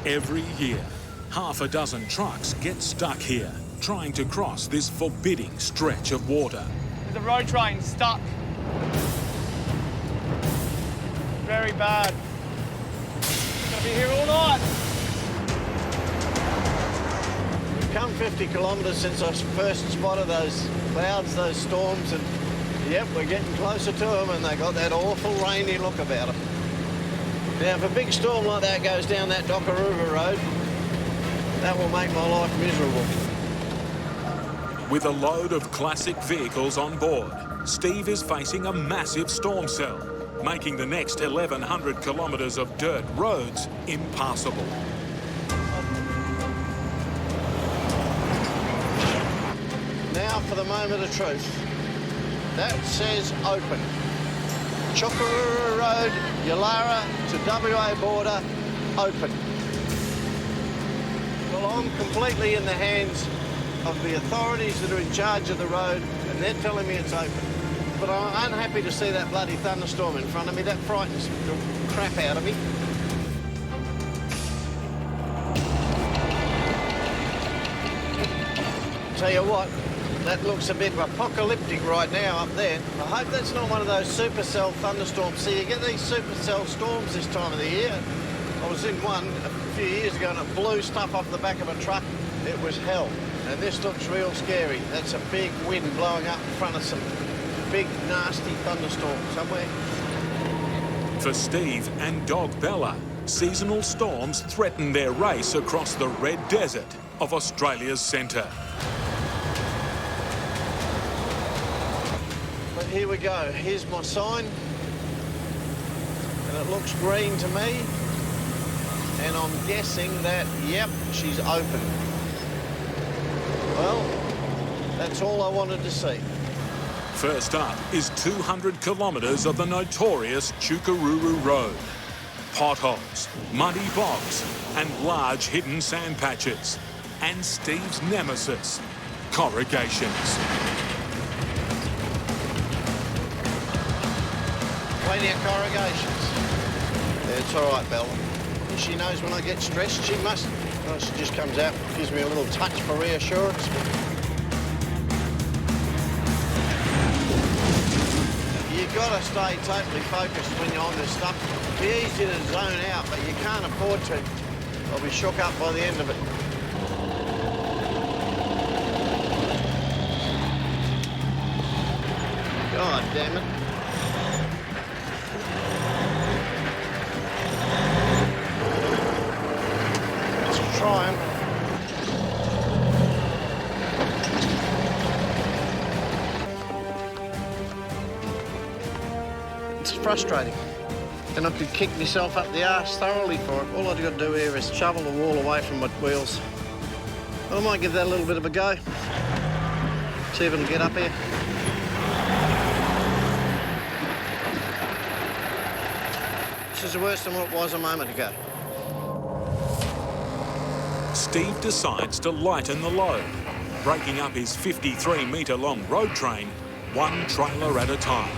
Every year, half a dozen trucks get stuck here, trying to cross this forbidding stretch of water. The road train's stuck. Very bad. Gonna be here all night. We've come 50 kilometres since I first spotted those clouds, those storms, and yep, we're getting closer to them, and they got that awful rainy look about them. Now, if a big storm like that goes down that Dockaroo road, that will make my life miserable. With a load of classic vehicles on board, Steve is facing a massive storm cell, making the next 1,100 kilometres of dirt roads impassable. Now for the moment of truth. That says open. Chokaruru Road, Yalara to WA border, open. Well, I'm completely in the hands of the authorities that are in charge of the road, and they're telling me it's open. But I'm unhappy to see that bloody thunderstorm in front of me. That frightens the crap out of me. Tell you what, that looks a bit apocalyptic right now up there. I hope that's not one of those supercell thunderstorms. See, you get these supercell storms this time of the year. I was in one a few years ago and it blew stuff off the back of a truck. It was hell. And this looks real scary. That's a big wind blowing up in front of some big, nasty thunderstorm somewhere. For Steve and dog Bella, seasonal storms threaten their race across the red desert of Australia's centre. But here we go. Here's my sign. And it looks green to me. And I'm guessing that, yep, she's open. Well, that's all I wanted to see. First up is 200 kilometres of the notorious Chukaruru Road. Potholes, muddy bogs and large hidden sand patches. And Steve's nemesis, corrugations. Plenty of corrugations. Yeah, it's all right, Bella. She knows when I get stressed, she must. Oh, she just comes out, gives me a little touch for reassurance. You've got to stay totally focused when you're on this stuff. It'd be easy to zone out, but you can't afford to. I'll be shook up by the end of it. God damn it. Trying. It's frustrating. And I could kick myself up the arse thoroughly for it. All I've got to do here is shovel the wall away from my wheels. I might give that a little bit of a go. See if it'll get up here. This is worse than what it was a moment ago. Steve decides to lighten the load, breaking up his 53-metre-long road train, one trailer at a time.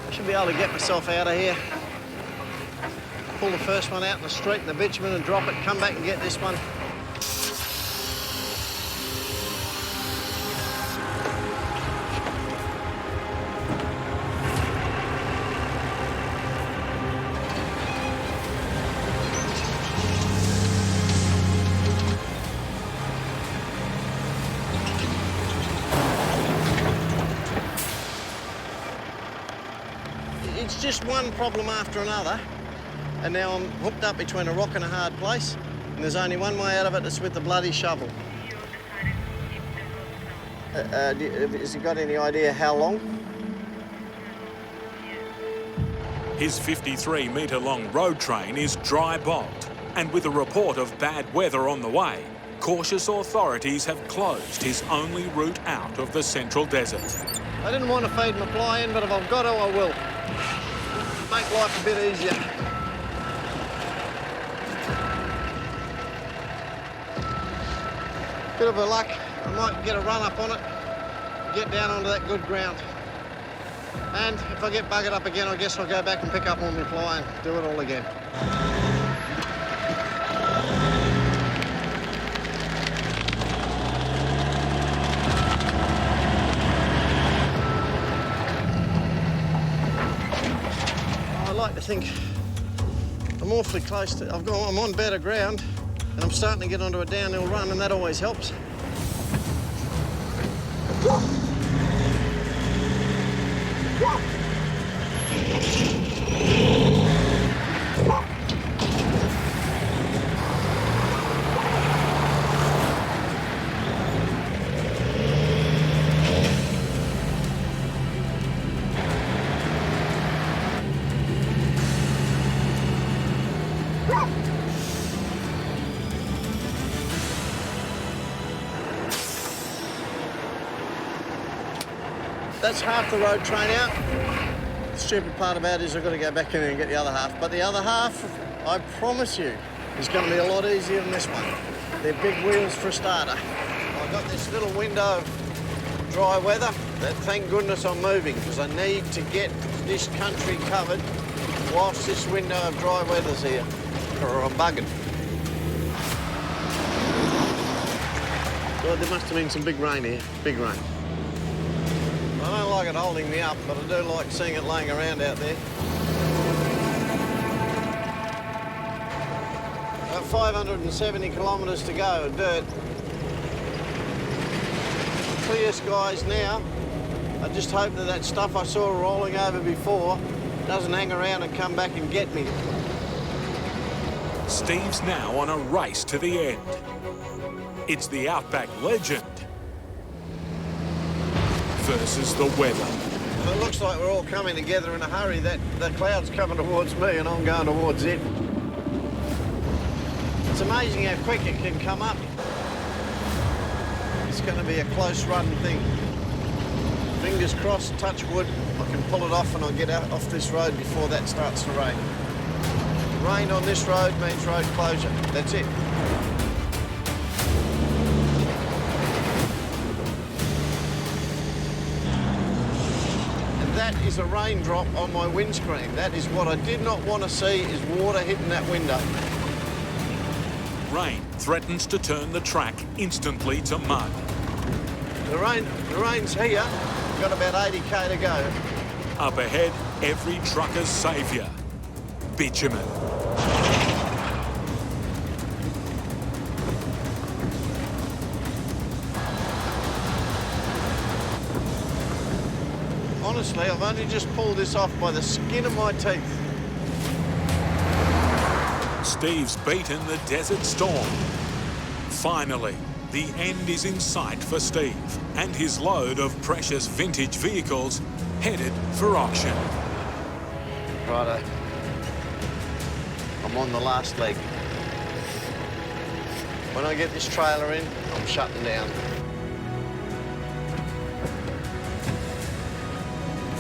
I should be able to get myself out of here. Pull the first one out in the street in the bitumen and drop it, come back and get this one. It's just one problem after another, and now I'm hooked up between a rock and a hard place, and there's only one way out of it, it's with the bloody shovel. Has he got any idea how long? His 53-metre-long road train is dry bogged, and with a report of bad weather on the way, cautious authorities have closed his only route out of the central desert. I didn't want to feed my fly in, but if I've got to, I will. Make life a bit easier. Bit of a luck, I might get a run up on it, get down onto that good ground. And if I get buggered up again, I guess I'll go back and pick up on my fly and do it all again. think I'm awfully close to... I'm on better ground, and I'm starting to get onto a downhill run, and that always helps. That's half the road train out. The stupid part about it is I've got to go back in and get the other half. But the other half, I promise you, is going to be a lot easier than this one. They're big wheels for a starter. I've got this little window of dry weather that, thank goodness, I'm moving, because I need to get this country covered whilst this window of dry weather's here, or I'm bugging. God, there must have been some big rain here. Big rain. I don't like it holding me up, but I do like seeing it laying around out there. About 570 kilometres to go of dirt. Clear skies now. I just hope that that stuff I saw rolling over before doesn't hang around and come back and get me. Steve's now on a race to the end. It's the Outback legend versus the weather. Well, it looks like we're all coming together in a hurry. That the cloud's coming towards me and I'm going towards it. It's amazing how quick it can come up. It's going to be a close run thing. Fingers crossed, touch wood, I can pull it off and I'll get out off this road before that starts to rain. Rain on this road means road closure. That's it. That is a raindrop on my windscreen. That is what I did not want to see, is water hitting that window. Rain threatens to turn the track instantly to mud. The rain's here. Got about 80k to go. Up ahead, every trucker's saviour, bitumen. Honestly, I've only just pulled this off by the skin of my teeth. Steve's beaten the desert storm. Finally, the end is in sight for Steve and his load of precious vintage vehicles headed for auction. Righto. I'm on the last leg. When I get this trailer in, I'm shutting down.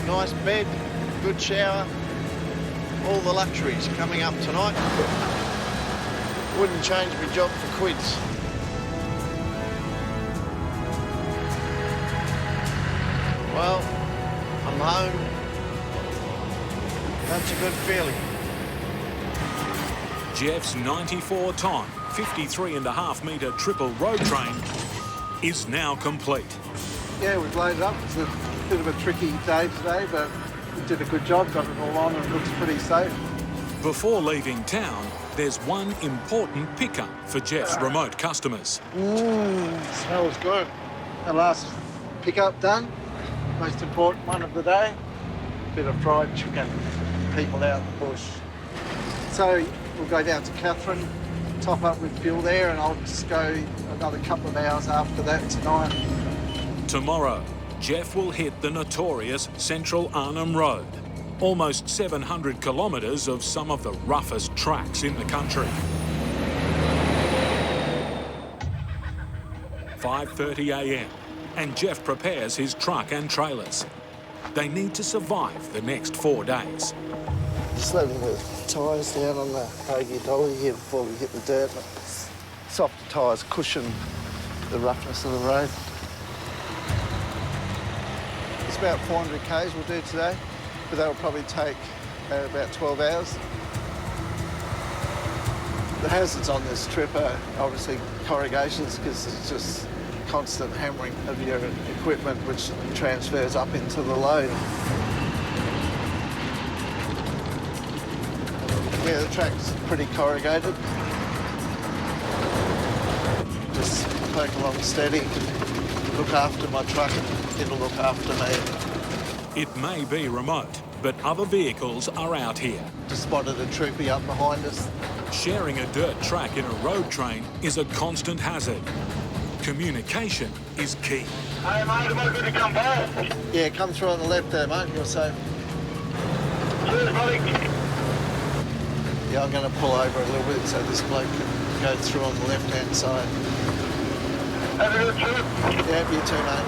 Nice bed, good shower, all the luxuries coming up tonight. Wouldn't change my job for quids. Well, I'm home. That's a good feeling. Jeff's 94-ton, 53.5-metre triple road train is now complete. Yeah, we've loaded up. It's a bit of a tricky day today, but we did a good job, got it all on and it looks pretty safe. Before leaving town, there's one important pickup for Jeff's remote customers. Smells good. The last pickup done, most important one of the day. Bit of fried chicken, people out in the bush. So we'll go down to Catherine, top up with fuel there, and I'll just go another couple of hours after that tonight. Tomorrow, Jeff will hit the notorious Central Arnhem Road, almost 700 kilometres of some of the roughest tracks in the country. 5:30 a.m. and Jeff prepares his truck and trailers. They need to survive the next 4 days. Just letting the tyres down on the hoagie dolly here before we hit the dirt. Soft tyres cushion the roughness of the road. It's about 400 k's we'll do today, but that will probably take about 12 hours. The hazards on this trip are obviously corrugations, because it's just constant hammering of your equipment, which transfers up into the load. Yeah, the track's pretty corrugated. Just poke along steady, look after my truck and it'll look after me. It may be remote, but other vehicles are out here. Just spotted a troopy up behind us. Sharing a dirt track in a road train is a constant hazard. Communication is key. Hey, mate, am I good to come back? Yeah, come through on the left there, mate, you're safe. Cheers, buddy. Yeah, I'm going to pull over a little bit so this bloke can go through on the left-hand side. Have a good trip. Yeah, you too, mate.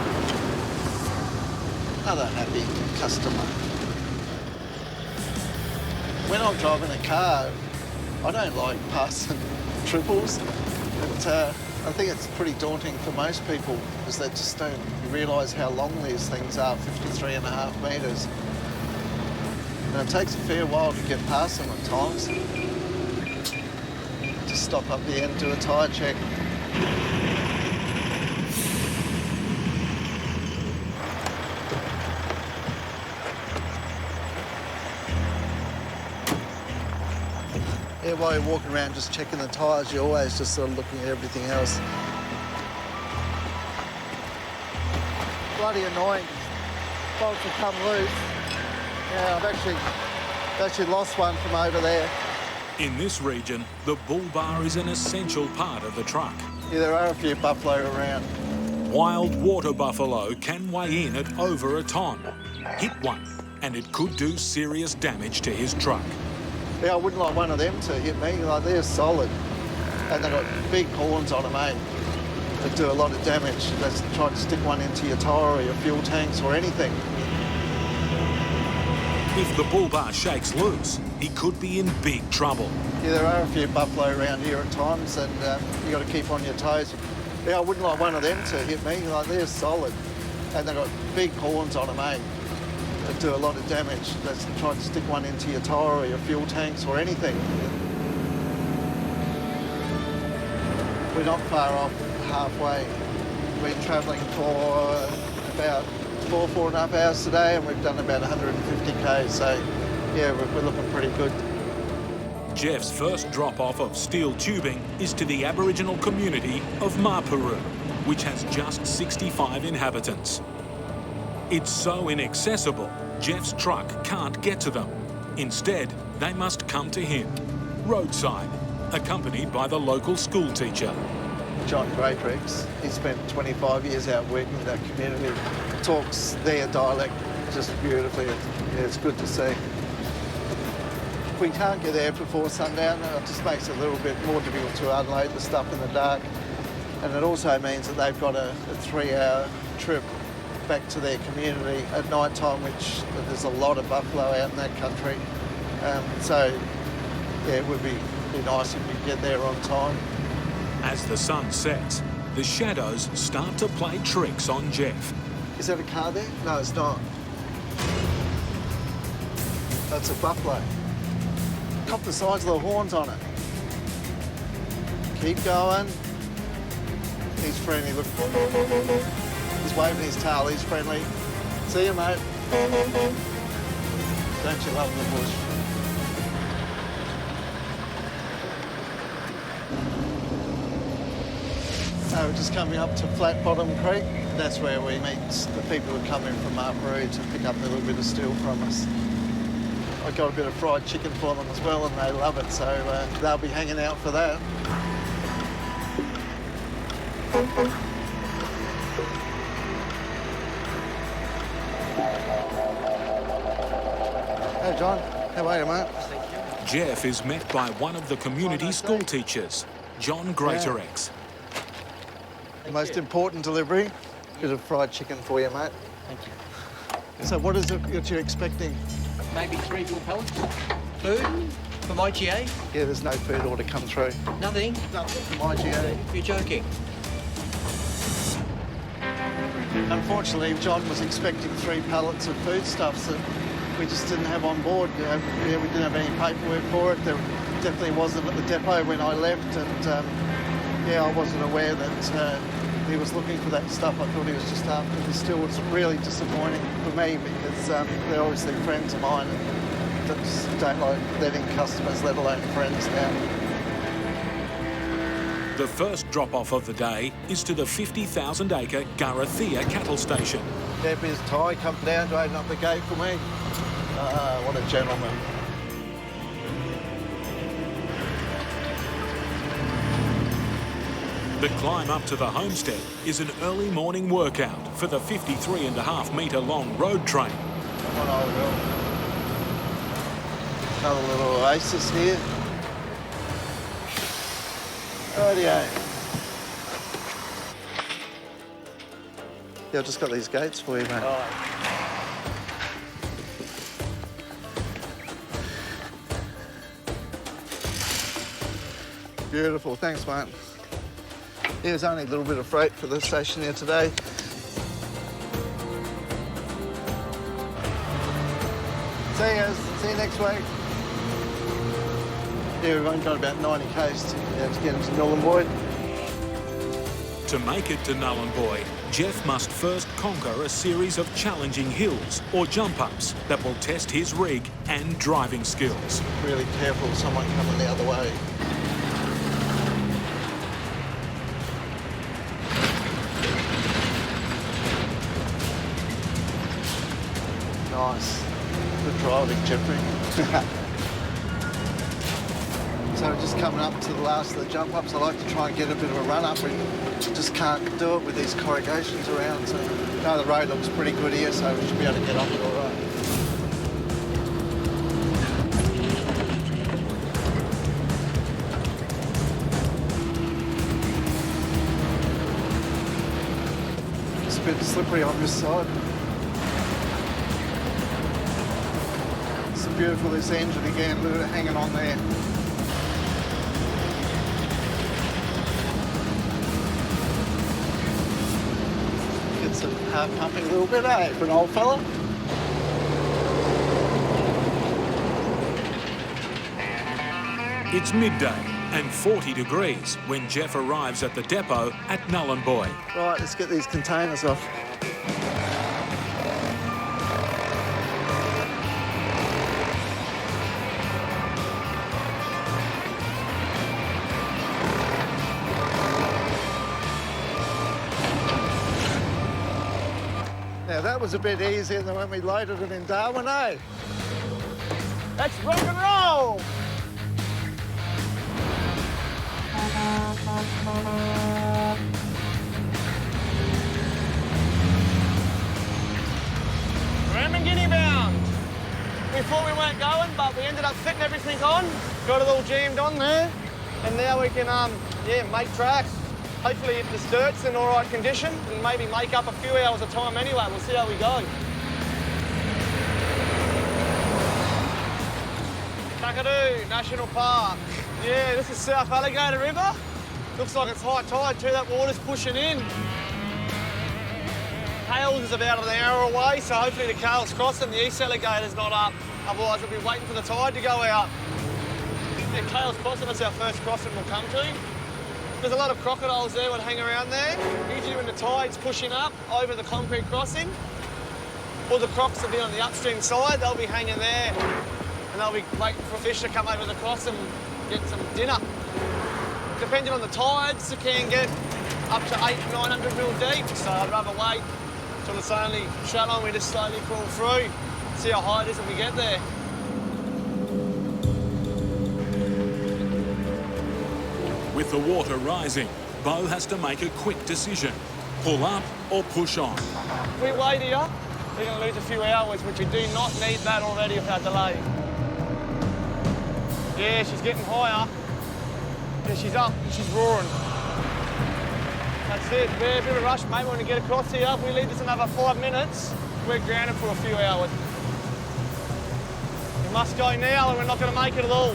Another happy customer. When I'm driving a car, I don't like passing triples. But, I think it's pretty daunting for most people because they just don't realise how long these things are, 53.5 metres. And it takes a fair while to get past them at times. Just stop up the end, do a tyre check. Yeah, while you're walking around just checking the tyres, you're always just sort of looking at everything else. Bloody annoying. Bolts have come loose. Yeah, I've actually lost one from over there. In this region, the bull bar is an essential part of the truck. Yeah, there are a few buffalo around. Wild water buffalo can weigh in at over a tonne. Hit one, and it could do serious damage to his truck. Yeah, I wouldn't like one of them to hit me. Like, they're solid. And they've got big horns on them, eh? That do a lot of damage. Let's try to stick one into your tyre or your fuel tanks or anything. If the bull bar shakes loose, he could be in big trouble. Yeah, there are a few buffalo around here at times, and you got to keep on your toes. Yeah, I wouldn't like one of them to hit me. Like, they're solid. And they've got big horns on them, eh? That do a lot of damage. Let's try to stick one into your tyre or your fuel tanks or anything. We're not far off halfway. We've been travelling for about 4.5 hours today, and we've done about 150k, so yeah, we're looking pretty good. Jeff's first drop-off of steel tubing is to the Aboriginal community of Marpuru, which has just 65 inhabitants. It's so inaccessible, Jeff's truck can't get to them. Instead, they must come to him, roadside, accompanied by the local school teacher. John Greatrix, he spent 25 years out working in that community, talks their dialect just beautifully. It's good to see. If we can't get there before sundown, it just makes it a little bit more difficult to unload the stuff in the dark. And it also means that they've got a 3-hour trip back to their community at night time, which there's a lot of buffalo out in that country. So, yeah, it would be nice if we could get there on time. As the sun sets, the shadows start to play tricks on Jeff. Is that a car there? No, it's not. That's a buffalo. Cop the sides of the horns on it. Keep going. He's friendly, look. He's waving his tail, he's friendly. See you, mate. Don't you love the bush? So we're just coming up to Flat Bottom Creek. That's where we meet the people who come in from Marpuru to pick up a little bit of steel from us. I got a bit of fried chicken for them as well, and they love it, so they'll be hanging out for that. Hey, John. How are you, mate? Jeff is met by one of the community school teachers, John Greatrix. The most important delivery, bit of fried chicken for you, mate. Thank you. So what is it that you're expecting? Maybe 3 full pallets. Food from IGA? Yeah, there's no food order come through. Nothing? Nothing from IGA. You're joking. Unfortunately, John was expecting 3 pallets of foodstuffs that we just didn't have on board. We didn't have any paperwork for it. There definitely wasn't at the depot when I left, and I wasn't aware that he was looking for that stuff. I thought he was just after the steel. It's really disappointing for me because they're obviously friends of mine, and just don't like letting customers, let alone friends, down. The first drop-off of the day is to the 50,000-acre Garathea cattle station. Deputy's Ty come down to open up the gate for me. What a gentleman. The climb up to the homestead is an early morning workout for the 53.5-metre long road train. Come on, old girl. Another little oasis here. Rightio. Yeah, I've just got these gates for you, mate. Beautiful, thanks, mate. Yeah, there's only a little bit of freight for the station here today. See you guys, see you next week. Yeah, we've only got about 90 k's to get into Nhulunbuy. To make it to Nhulunbuy, Jeff must first conquer a series of challenging hills or jump-ups that will test his rig and driving skills. Really careful of someone coming the other way. Nice. Good driving, Jeffrey. So we're just coming up to the last of the jump-ups. I like to try and get a bit of a run-up. We just can't do it with these corrugations around. So, the road looks pretty good here, so we should be able to get up it all right. It's a bit slippery on this side. It's beautiful, this engine again, look at it hanging on there. Get some heart pumping a little bit, eh, for an old fella? It's midday and 40 degrees when Jeff arrives at the depot at Nhulunbuy. Right, let's get these containers off. Now that was a bit easier than when we loaded it in Darwin, eh? Let's rock and roll! Guinea bound. We thought we weren't going, but we ended up fitting everything on. Got it all jammed on there, and now we can, make tracks. Hopefully, if the dirt's in all right condition, and maybe make up a few hours of time anyway. We'll see how we go. Kakadu National Park. Yeah, this is South Alligator River. Looks like it's high tide too. That water's pushing in. Kales is about an hour away, so hopefully the Kales crossing, the East Alligator's not up. Otherwise, we'll be waiting for the tide to go out. Yeah, Kales crossing, that's our first crossing we'll come to. There's a lot of crocodiles there that hang around there. Usually when the tide's pushing up over the concrete crossing, all the crocs will be on the upstream side, they'll be hanging there, and they'll be waiting for fish to come over the cross and get some dinner. Depending on the tides, it can get up to 800-900 mil deep, so I'd rather wait till it's only shallow and we just slowly crawl through, see how high it is when we get there. With the water rising, Bo has to make a quick decision. Pull up or push on. If we wait here, we're going to lose a few hours, which we do not need that already with our delay. Yeah, she's getting higher. Yeah, she's up, she's roaring. That's it, we're a bit of a rush, mate. We're going to get across here. If we leave this another 5 minutes, we're grounded for a few hours. We must go now, or we're not going to make it at all.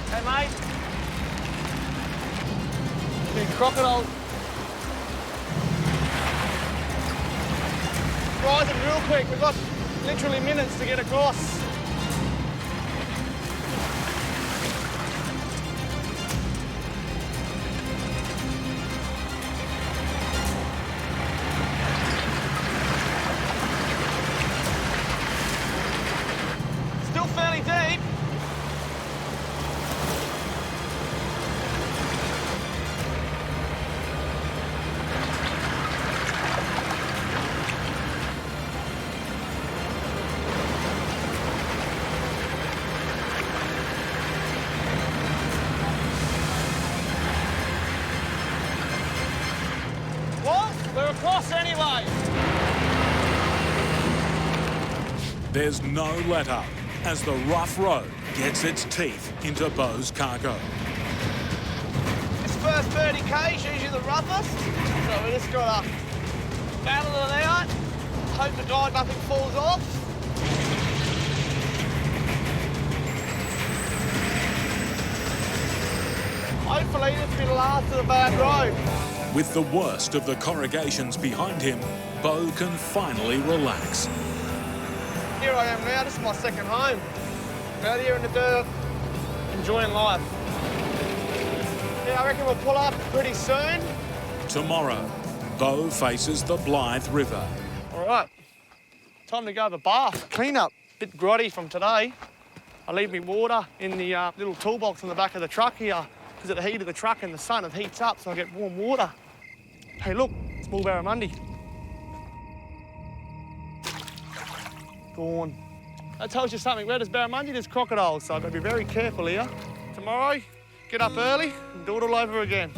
Hey, mate. Big crocodile. Rising real quick. We've got literally minutes to get across. There's no let-up as the rough road gets its teeth into Bo's cargo. This first 30k is usually the roughest, so we just got to battle it out, hope to God nothing falls off. Hopefully this will be the last of the bad road. With the worst of the corrugations behind him, Bo can finally relax. Here I am now, this is my second home. Out here in the dirt, enjoying life. Yeah, I reckon we'll pull up pretty soon. Tomorrow, Bo faces the Blythe River. All right, time to go have a bath. Clean up, bit grotty from today. I leave me water in the little toolbox on the back of the truck here because of the heat of the truck and the sun, it heats up so I get warm water. Hey, look, small barramundi. Gone. That tells you something. Where there's barramundi, there's crocodiles, so I've got to be very careful here. Tomorrow, get up early and do it all over again.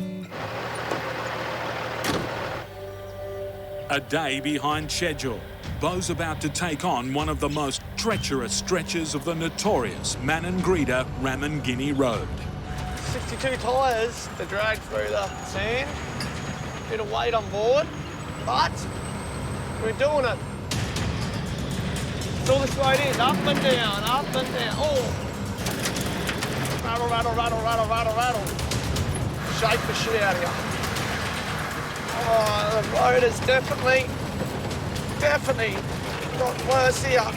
A day behind schedule, Bo's about to take on one of the most treacherous stretches of the notorious Maningrida-Ramangini Road. 62 tyres to drag through the sand. Bit of weight on board, but we're doing it. That's all this road is, up and down, up and down. Oh! Rattle, rattle, rattle, rattle, rattle, rattle. Shake the shit out of you. Oh, the road is definitely got worse here.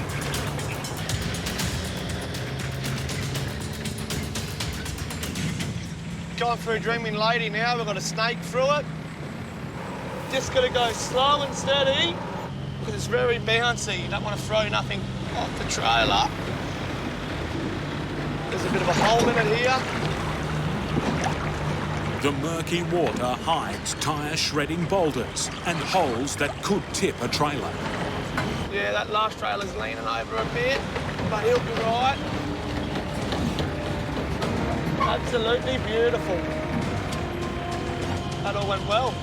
Going through Dreaming Lady now, we've got a snake through it. Just got to go slow and steady because it's very bouncy. You don't want to throw nothing off the trailer. There's a bit of a hole in it here. The murky water hides tyre-shredding boulders and holes that could tip a trailer. Yeah, that last trailer's leaning over a bit, but he'll be right. Absolutely beautiful. That all went well.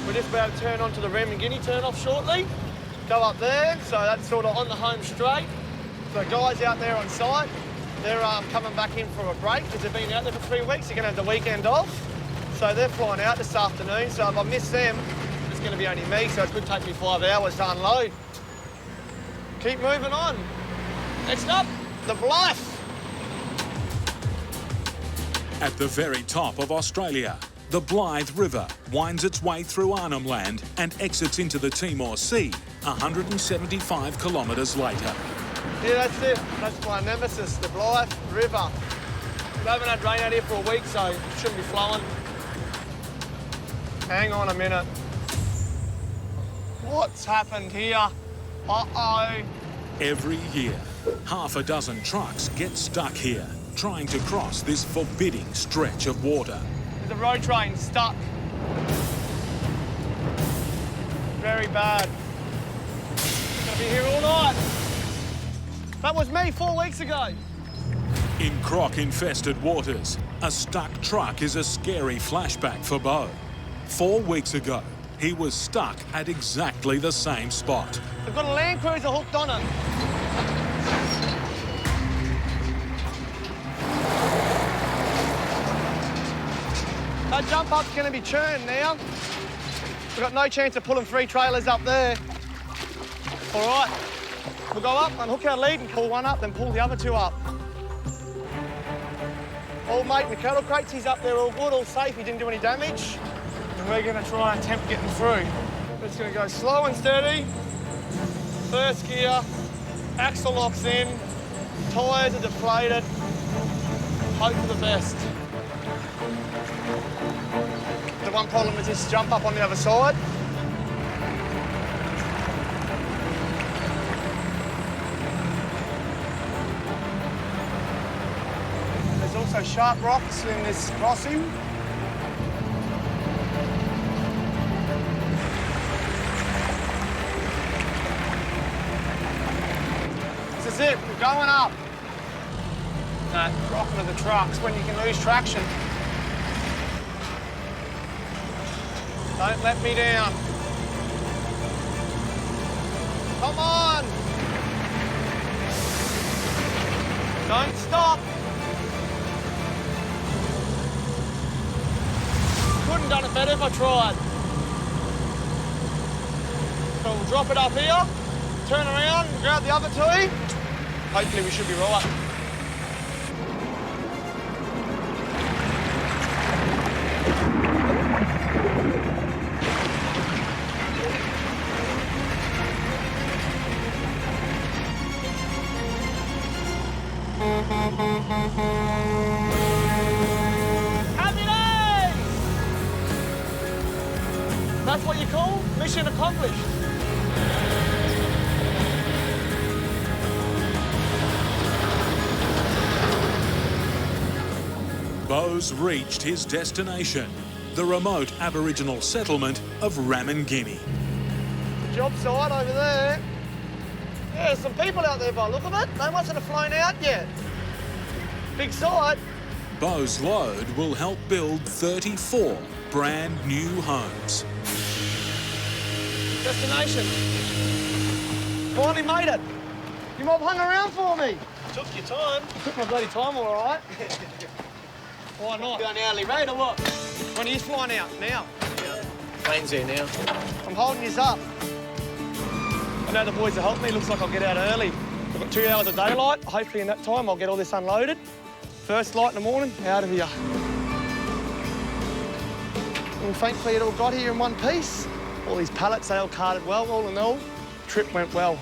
We're just about to turn onto the Ramangini turn-off shortly. Go up there, so that's sort of on the home straight. So guys out there on site, they're coming back in for a break because they've been out there for 3 weeks. They're going to have the weekend off. So they're flying out this afternoon. So if I miss them, it's going to be only me. So it's going to take me 5 hours to unload. Keep moving on. Next up, the Blythe. At the very top of Australia, the Blythe River winds its way through Arnhem Land and exits into the Timor Sea 175 kilometres later. Yeah, that's it. That's my nemesis, the Blythe River. We haven't had rain out here for a week, so it shouldn't be flowing. Hang on a minute. What's happened here? Uh-oh. Every year, half a dozen trucks get stuck here, trying to cross this forbidding stretch of water. The road train stuck. Very bad. Gonna be here all night. That was me 4 weeks ago. In Croc-infested waters, a stuck truck is a scary flashback for Bo. 4 weeks ago, he was stuck at exactly the same spot. They've got a Land Cruiser hooked on it. That jump up's going to be churned now. We've got no chance of pulling 3 trailers up there. All right, we'll go up, unhook our lead and pull one up, then pull the other 2 up. Old mate in the cattle crates, he's up there all good, all safe, he didn't do any damage. And we're going to try and attempt getting through. We're just going to go slow and steady. First gear, axle locks in, tyres are deflated. Hope for the best. The one problem is this jump up on the other side. There's also sharp rocks in this crossing. This is it, we're going up. That rocking of the trucks when you can lose traction. Don't let me down. Come Don't stop. Couldn't done it better if I tried. So we'll drop it up here, turn around, grab the other two. Hopefully we should be right. Happy days! That's what you call mission accomplished. Bo's reached his destination, the remote Aboriginal settlement of Ramangini. Job site over there. Yeah, there's some people out there by the look of it. They mustn't have flown out yet. Big site. Bo's load will help build 34 brand new homes. Destination. Finally made it. You mob hung around for me. Took your time. Took my bloody time, all right. Why not? You on hourly rate or what? When are you flying out? Now. Plane's here now. I'm holding you up. I know the boys will help me. Looks like I'll get out early. I've got 2 hours of daylight. Hopefully in that time I'll get all this unloaded. First light in the morning, out of here. And thankfully it all got here in one piece. All these pallets, they all carted well, all in all. Trip went well.